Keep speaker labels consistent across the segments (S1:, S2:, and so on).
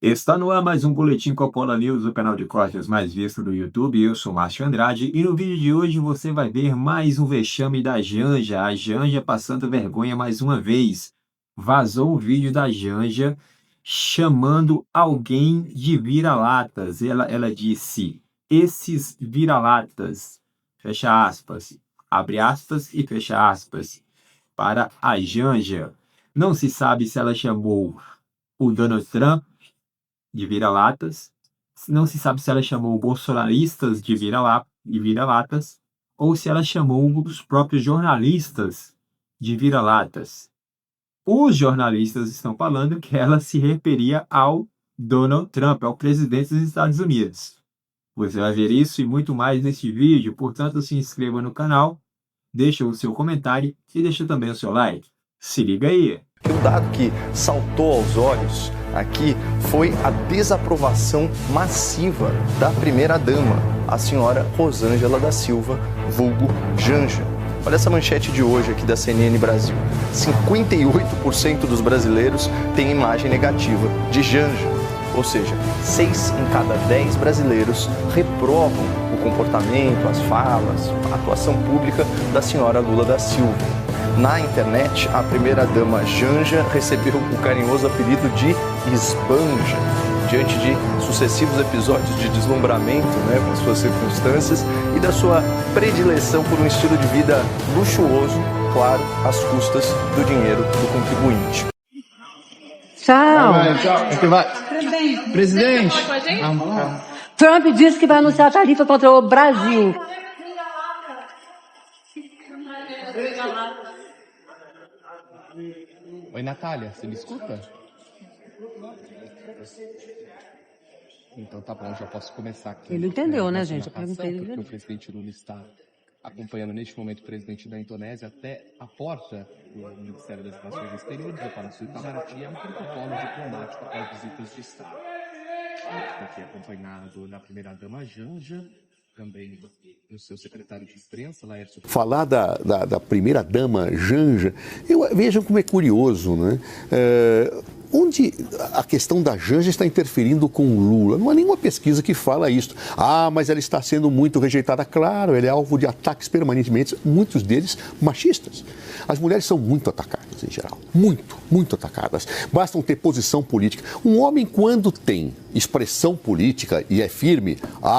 S1: Está no ar mais um Boletim Coppola News, o canal de cortes mais visto do YouTube. Eu sou Márcio Andrade e no vídeo de hoje você vai ver mais um vexame da Janja. A Janja passando vergonha mais uma vez. Vazou o vídeo da Janja chamando alguém de vira-latas. Ela disse: esses vira-latas, fecha aspas, abre aspas e fecha aspas, para a Janja. Não se sabe se ela chamou o Donald Trump de vira-latas. Não se sabe se ela chamou bolsonaristas de vira-latas ou se ela chamou os próprios jornalistas de vira-latas. Os jornalistas estão falando que ela se referia ao Donald Trump, ao presidente dos Estados Unidos. Você vai ver isso e muito mais neste vídeo, portanto se inscreva no canal, deixa o seu comentário e deixa também o seu like. Se liga aí!
S2: O dado que saltou aos olhos aqui foi a desaprovação massiva da primeira-dama, a senhora Rosângela da Silva, vulgo Janja. Olha essa manchete de hoje aqui da CNN Brasil. 58% dos brasileiros têm imagem negativa de Janja. Ou seja, 6 em cada 10 brasileiros reprovam o comportamento, as falas, a atuação pública da senhora Lula da Silva. Na internet, a primeira-dama Janja recebeu o carinhoso apelido de Esbanja, diante de sucessivos episódios de deslumbramento, com as suas circunstâncias e da sua predileção por um estilo de vida luxuoso, claro, às custas do dinheiro do contribuinte.
S3: Tchau.
S4: Vai. Presidente.
S3: Trump disse que vai anunciar a tarifa contra o Brasil.
S4: Oi, Natália, você me escuta? Então tá bom, já posso começar aqui.
S3: Ele entendeu, né,
S4: nossa
S3: gente? Eu perguntei
S4: narração,
S3: ele.
S4: porque o presidente Lula está acompanhando neste momento o presidente da Indonésia até a porta do Ministério das Relações Exteriores, do Palácio do Itamaraty, é um protocolo diplomático para visitas de Estado. Está aqui acompanhado da primeira-dama Janja, também o seu secretário de imprensa, Laércio.
S5: Falar da primeira-dama Janja, vejam como é curioso, né? Onde a questão da Janja está interferindo com o Lula. Não há nenhuma pesquisa que fala isso. Ah, mas ela está sendo muito rejeitada. Claro, ela é alvo de ataques permanentemente, muitos deles machistas. As mulheres são muito atacadas, em geral. Muito atacadas. Bastam ter posição política. Um homem, quando tem expressão política e é firme,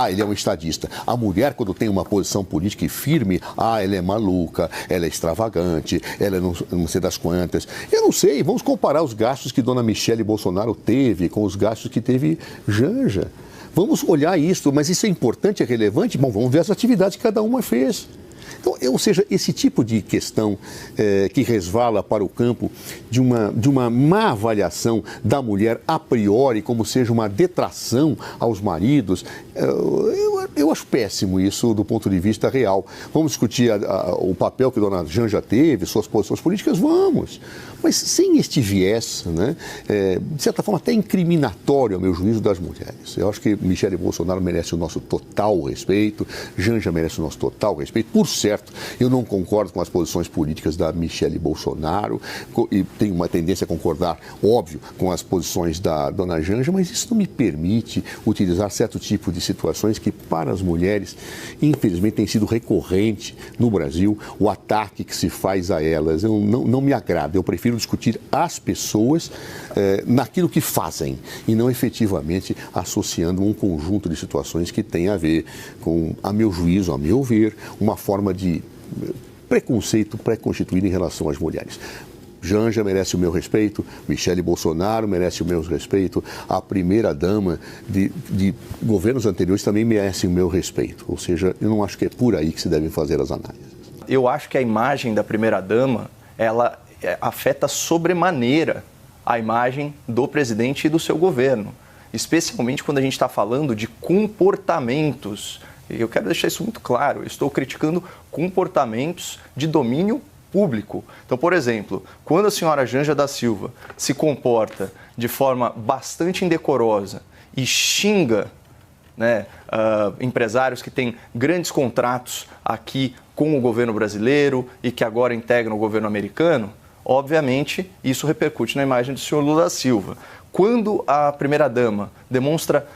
S5: ele é um estadista. A mulher, quando tem uma posição política e firme, ela é maluca, ela é extravagante, ela é não sei das quantas. Eu não sei, vamos comparar os gastos que Dona Michele Bolsonaro teve com os gastos que teve Janja. Vamos olhar isso, mas isso é importante, é relevante? Bom, vamos ver as atividades que cada uma fez. Então, ou seja, esse tipo de questão que resvala para o campo de uma má avaliação da mulher a priori, como seja uma detração aos maridos, eu acho péssimo isso do ponto de vista real. Vamos discutir o papel que Dona Janja teve, suas posições políticas, vamos. Mas sem este viés, né, de certa forma até incriminatório, ao meu juízo, das mulheres. Eu acho que Michele Bolsonaro merece o nosso total respeito, Janja merece o nosso total respeito. Por certo, eu não concordo com as posições políticas da Michele Bolsonaro e tenho uma tendência a concordar, óbvio, com as posições da Dona Janja, mas isso não me permite utilizar certo tipo de situações que, para as mulheres, infelizmente, tem sido recorrente no Brasil, o ataque que se faz a elas. Não me agrada, eu prefiro discutir as pessoas naquilo que fazem e não efetivamente associando um conjunto de situações que tem a ver com, a meu juízo, a meu ver, uma forma de preconceito pré-constituído em relação às mulheres. Janja merece o meu respeito, Michele Bolsonaro merece o meu respeito, a primeira-dama de governos anteriores também merece o meu respeito. Ou seja, eu não acho que é por aí que se devem fazer as análises.
S2: Eu acho que a imagem da primeira-dama, ela afeta sobremaneira a imagem do presidente e do seu governo, especialmente quando a gente está falando de comportamentos. Eu quero deixar isso muito claro, eu estou criticando comportamentos de domínio público. Então, por exemplo, quando a senhora Janja da Silva se comporta de forma bastante indecorosa e xinga empresários que têm grandes contratos aqui com o governo brasileiro e que agora integram o governo americano, obviamente, isso repercute na imagem do senhor Lula da Silva. quando a primeira-dama demonstra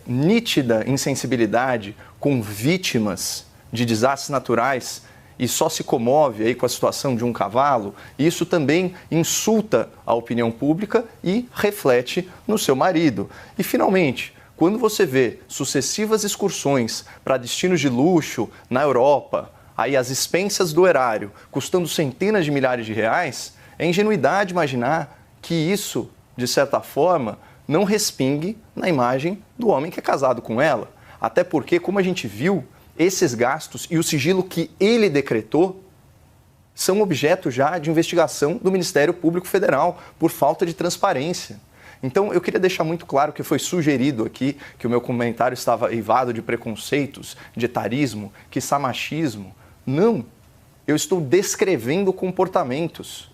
S2: nítida insensibilidade com vítimas de desastres naturais e só se comove aí com a situação de um cavalo, isso também insulta a opinião pública e reflete no seu marido. E, finalmente, quando você vê sucessivas excursões para destinos de luxo na Europa, aí às expensas do erário, custando centenas de milhares de reais, é ingenuidade imaginar que isso, de certa forma, não respingue na imagem do homem que é casado com ela. Até porque, como a gente viu, esses gastos e o sigilo que ele decretou são objeto já de investigação do Ministério Público Federal por falta de transparência. Então, eu queria deixar muito claro que foi sugerido aqui que o meu comentário estava eivado de preconceitos, de etarismo, quiçá machismo. Não, eu estou descrevendo comportamentos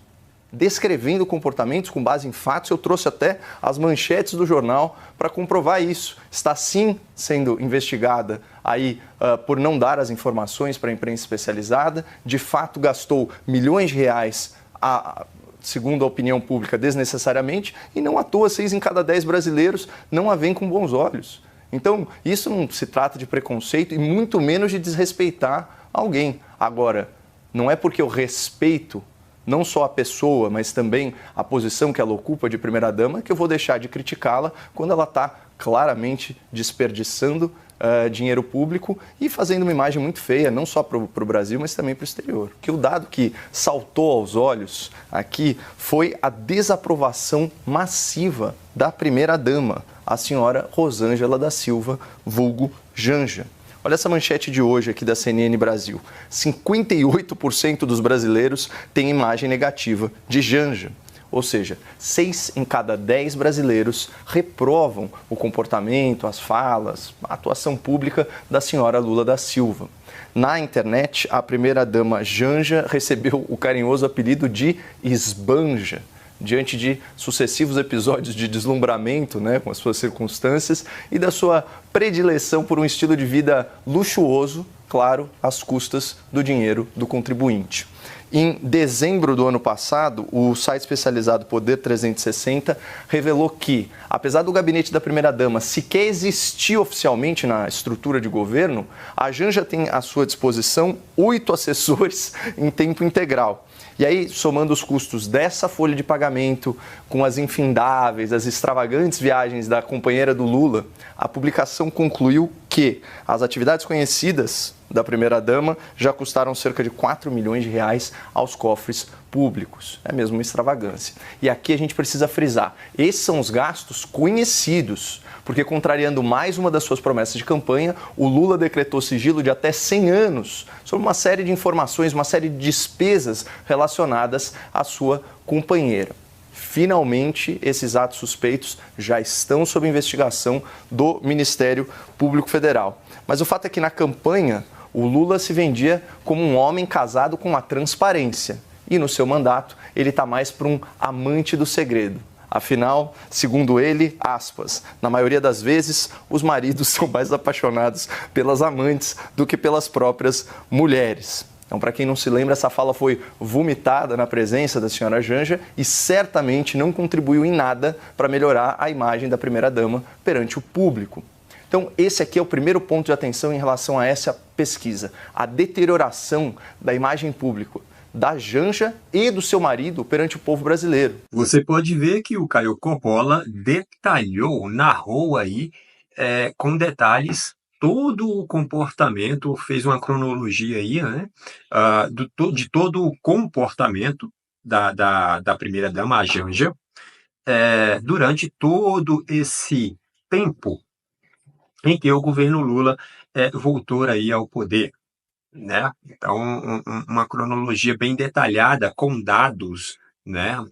S2: com base em fatos. Eu trouxe até as manchetes do jornal para comprovar isso. Está sim sendo investigada aí por não dar as informações para a imprensa especializada. De fato, gastou milhões de reais, segundo a opinião pública, desnecessariamente, e não à toa 6 em cada 10 brasileiros não a veem com bons olhos. Então, isso não se trata de preconceito e muito menos de desrespeitar alguém. Agora, não é porque eu respeito não só a pessoa, mas também a posição que ela ocupa de primeira-dama, que eu vou deixar de criticá-la quando ela está claramente desperdiçando dinheiro público e fazendo uma imagem muito feia, não só para o Brasil, mas também para o exterior. Que o dado que saltou aos olhos aqui foi a desaprovação massiva da primeira-dama, a senhora Rosângela da Silva, vulgo Janja. Olha essa manchete de hoje aqui da CNN Brasil. 58% dos brasileiros têm imagem negativa de Janja. Ou seja, 6 em cada 10 brasileiros reprovam o comportamento, as falas, a atuação pública da senhora Lula da Silva. Na internet, a primeira-dama Janja recebeu o carinhoso apelido de Esbanja, diante de sucessivos episódios de deslumbramento, com as suas circunstâncias e da sua predileção por um estilo de vida luxuoso, claro, às custas do dinheiro do contribuinte. Em dezembro do ano passado, o site especializado Poder 360 revelou que, apesar do gabinete da primeira-dama sequer existir oficialmente na estrutura de governo, a Janja tem à sua disposição 8 assessores em tempo integral. E aí, somando os custos dessa folha de pagamento com as infindáveis, as extravagantes viagens da companheira do Lula, a publicação concluiu que as atividades conhecidas da primeira-dama já custaram cerca de 4 milhões de reais aos cofres públicos. É mesmo uma extravagância. E aqui a gente precisa frisar, esses são os gastos conhecidos, porque contrariando mais uma das suas promessas de campanha, o Lula decretou sigilo de até 100 anos sobre uma série de informações, uma série de despesas relacionadas à sua companheira. Finalmente, esses atos suspeitos já estão sob investigação do Ministério Público Federal. Mas o fato é que na campanha, o Lula se vendia como um homem casado com a transparência. E no seu mandato, ele está mais para um amante do segredo. Afinal, segundo ele, aspas, na maioria das vezes, os maridos são mais apaixonados pelas amantes do que pelas próprias mulheres. Então, para quem não se lembra, essa fala foi vomitada na presença da senhora Janja e certamente não contribuiu em nada para melhorar a imagem da primeira-dama perante o público. Então, esse aqui é o primeiro ponto de atenção em relação a essa pesquisa, a deterioração da imagem pública da Janja e do seu marido perante o povo brasileiro.
S1: Você pode ver que o Caio Coppola detalhou, narrou aí com detalhes todo o comportamento, fez uma cronologia aí, de todo o comportamento da primeira-dama, a Janja, durante todo esse tempo em que o governo Lula voltou aí ao poder. Então, uma cronologia bem detalhada, com dados,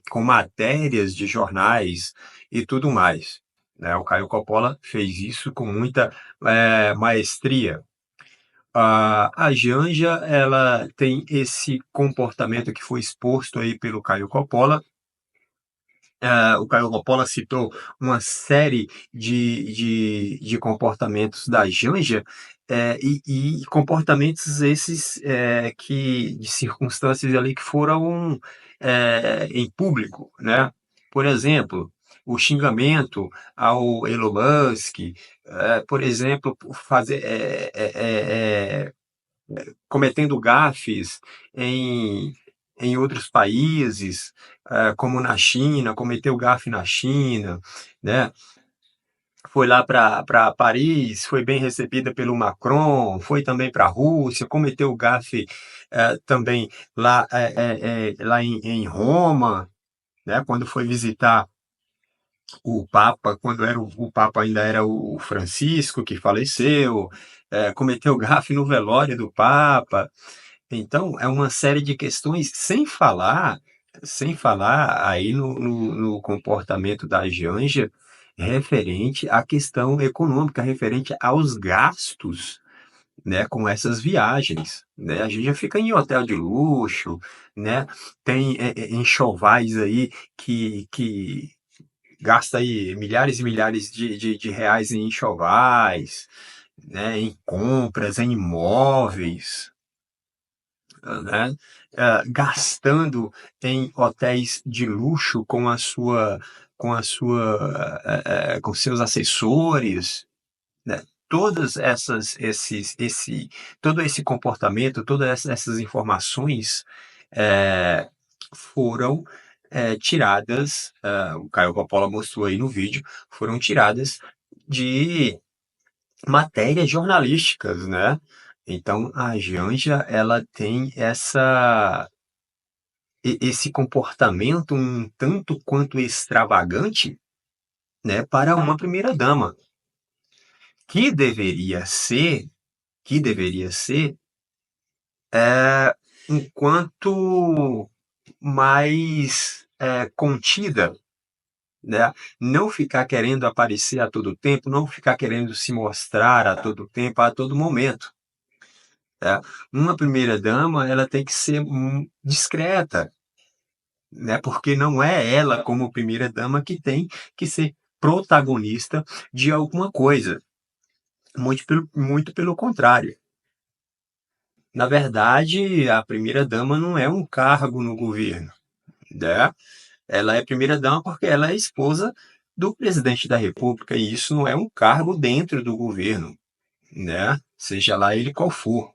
S1: com matérias de jornais e tudo mais. O Caio Coppola fez isso com muita maestria. A Janja, ela tem esse comportamento que foi exposto aí pelo Caio Coppola. O Caio Coppola citou uma série de comportamentos da Janja, e comportamentos esses de circunstâncias ali que foram em público, Por exemplo, o xingamento ao Elon Musk, por exemplo, cometendo gafes em, em outros países, como na China, cometeu gafe na China, né? Foi lá para Paris, foi bem recebida pelo Macron, foi também para a Rússia, cometeu gafe também lá em Roma, né? Quando foi visitar o Papa, quando o Papa ainda era o Francisco, que faleceu, cometeu gafe no velório do Papa. Então, é uma série de questões, sem falar aí no comportamento da Janja referente à questão econômica, referente aos gastos, né, com essas viagens, né? A Janja fica em hotel de luxo, né? Tem enxovais aí que gasta aí milhares e milhares de reais em enxovais, né? Em compras, em imóveis, né? Gastando em hotéis de luxo com seus assessores, né? Todas essas todo esse comportamento, todas essas informações foram tiradas, o Caio Coppola mostrou aí no vídeo, foram tiradas de matérias jornalísticas, né? Então a Janja, ela tem esse comportamento um tanto quanto extravagante, né, para uma primeira-dama, que deveria ser, que deveria ser, enquanto mais contida, né? Não ficar querendo aparecer a todo tempo, não ficar querendo se mostrar a todo tempo, a todo momento. Uma primeira-dama, ela tem que ser discreta, né? Porque não é ela, como primeira-dama, que tem que ser protagonista de alguma coisa. Muito pelo contrário. Na verdade, a primeira-dama não é um cargo no governo, né? Ela é primeira-dama porque ela é esposa do presidente da República, e isso não é um cargo dentro do governo, né? Seja lá ele qual for.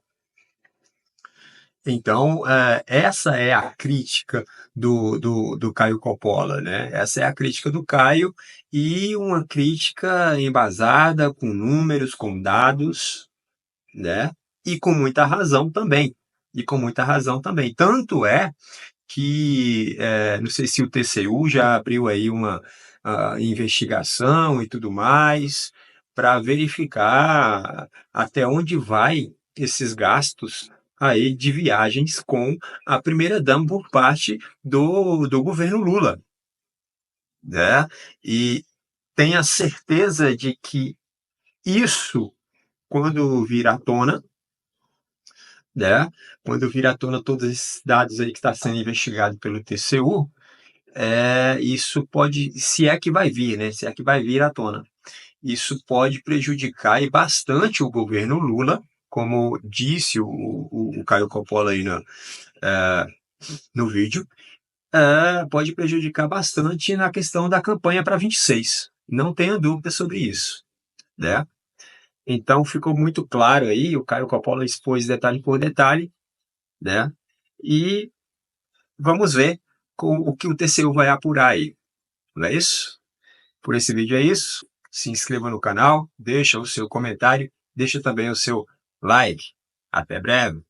S1: Então, essa é a crítica do Caio Coppola, né? Essa é a crítica do Caio, e uma crítica embasada com números, com dados, né? E com muita razão também. E com muita razão também. Tanto é que, não sei se o TCU já abriu aí uma investigação e tudo mais, para verificar até onde vai esses gastos aí de viagens com a primeira-dama por parte do governo Lula, né? E tenha certeza de que isso, quando vir à tona, né? Quando vir à tona todos esses dados aí que está sendo investigado pelo TCU, isso pode, se é que vai vir, né? Se é que vai vir à tona, isso pode prejudicar e bastante o governo Lula, como disse o Caio Coppola aí no vídeo, pode prejudicar bastante na questão da campanha para 26. Não tenha dúvida sobre isso, né? Então ficou muito claro aí, o Caio Coppola expôs detalhe por detalhe, né? E vamos ver o que o TCU vai apurar aí, não é isso? Por esse vídeo é isso. Se inscreva no canal, deixa o seu comentário, deixa também o seu like. Até breve!